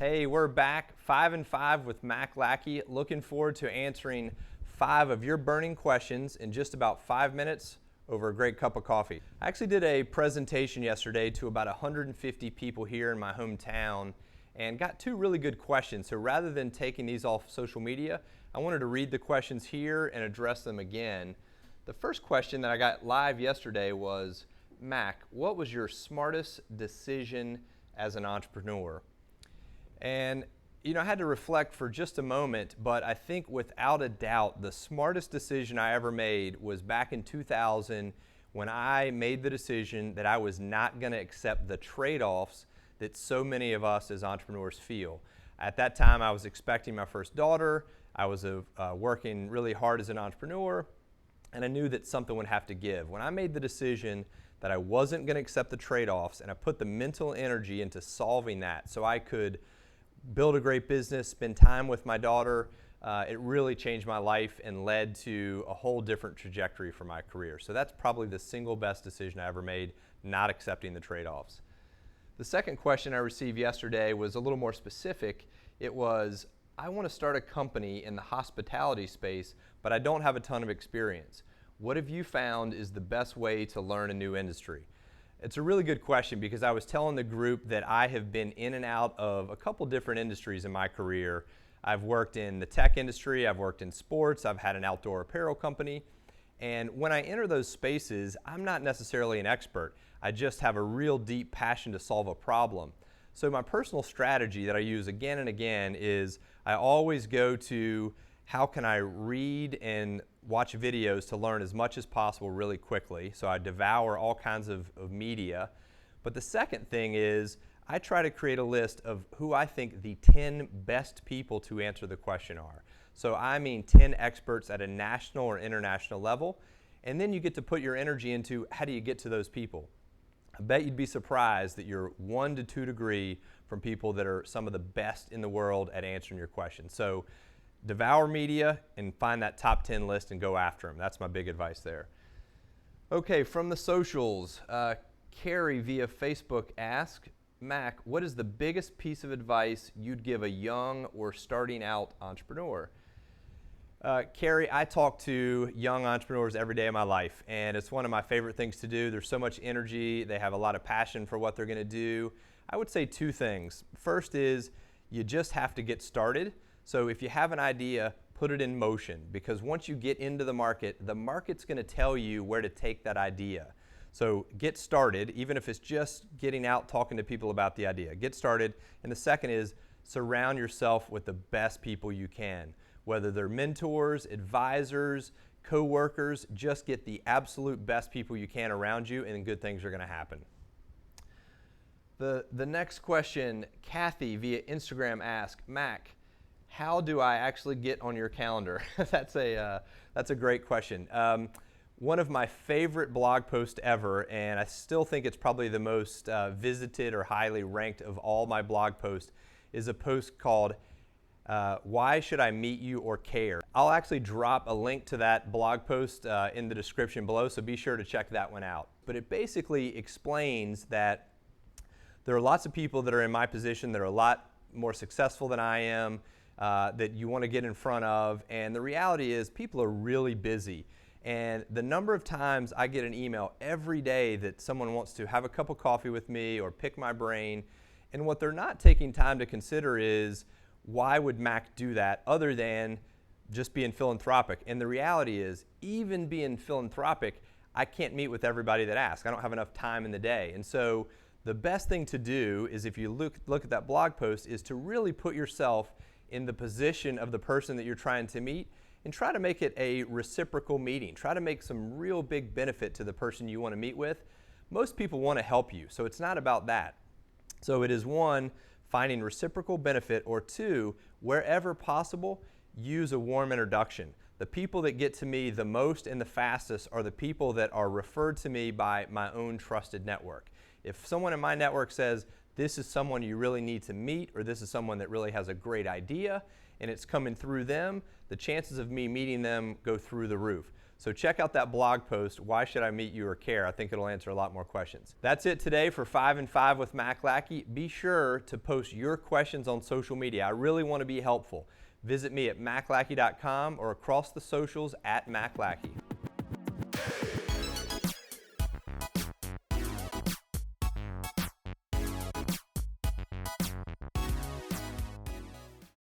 Hey, we're back 5 and 5 with Mac Lackey. Looking forward to answering 5 of your burning questions in just about 5 minutes over a great cup of coffee. I actually did a presentation yesterday to about 150 people here in my hometown and got 2 really good questions. So rather than taking these off social media, I wanted to read the questions here and address them again. The first question that I got live yesterday was, Mac, what was your smartest decision as an entrepreneur? And I had to reflect for just a moment, but I think without a doubt, the smartest decision I ever made was back in 2000 when I made the decision that I was not going to accept the trade-offs that so many of us as entrepreneurs feel. At that time, I was expecting my first daughter. I was working really hard as an entrepreneur, and I knew that something would have to give. When I made the decision that I wasn't going to accept the trade-offs, and I put the mental energy into solving that so I could build a great business, spend time with my daughter, it really changed my life and led to a whole different trajectory for my career. So that's probably the single best decision I ever made, not accepting the trade-offs. The second question I received yesterday was a little more specific. It was, I want to start a company in the hospitality space, but I don't have a ton of experience. What have you found is the best way to learn a new industry? It's a really good question because I was telling the group that I have been in and out of a couple different industries in my career. I've worked in the tech industry, I've worked in sports, I've had an outdoor apparel company. And when I enter those spaces, I'm not necessarily an expert. I just have a real deep passion to solve a problem. So my personal strategy that I use again and again is I always go to how can I read and watch videos to learn as much as possible really quickly. So I devour all kinds of media. But the second thing is I try to create a list of who I think the 10 best people to answer the question are. So I mean 10 experts at a national or international level. And then you get to put your energy into how do you get to those people. I bet you'd be surprised that you're 1 to 2 degrees from people that are some of the best in the world at answering your questions. So devour media and find that top 10 list and go after them. That's my big advice there. Okay, from the socials, Carrie via Facebook asked, Mac, what is the biggest piece of advice you'd give a young or starting out entrepreneur? Carrie, I talk to young entrepreneurs every day of my life, and it's one of my favorite things to do. There's so much energy. They have a lot of passion for what they're going to do. I would say 2 things. First is you just have to get started. So if you have an idea, put it in motion, because once you get into the market's going to tell you where to take that idea. So get started, even if it's just getting out talking to people about the idea. Get started. And the second is surround yourself with the best people you can, whether they're mentors, advisors, co-workers. Just get the absolute best people you can around you, and good things are going to happen. The next question, Kathy via Instagram asked, Mac, how do I actually get on your calendar? That's a great question. One of my favorite blog posts ever, and I still think it's probably the most visited or highly ranked of all my blog posts, is a post called Why Should I Meet You or Care? I'll actually drop a link to that blog post in the description below, so be sure to check that one out. But it basically explains that there are lots of people that are in my position that are a lot more successful than I am, that you want to get in front of, and the reality is people are really busy. And the number of times I get an email every day that someone wants to have a cup of coffee with me or pick my brain, and what they're not taking time to consider is why would Mac do that other than just being philanthropic? And the reality is, even being philanthropic, I can't meet with everybody that asks. I don't have enough time in the day. And so the best thing to do is, if you look at that blog post, is to really put yourself in the position of the person that you're trying to meet and try to make it a reciprocal meeting. Try to make some real big benefit to the person you want to meet with. Most people want to help you, so it's not about that. So it is 1, finding reciprocal benefit, or 2, wherever possible, use a warm introduction. The people that get to me the most and the fastest are the people that are referred to me by my own trusted network. If someone in my network says, this is someone you really need to meet, or this is someone that really has a great idea, and it's coming through them, the chances of me meeting them go through the roof. So check out that blog post, Why Should I Meet You or Care? I think it'll answer a lot more questions. That's it today for 5 and 5 with Mac Lackey. Be sure to post your questions on social media. I really want to be helpful. Visit me at maclackey.com or across the socials at Mac Lackey.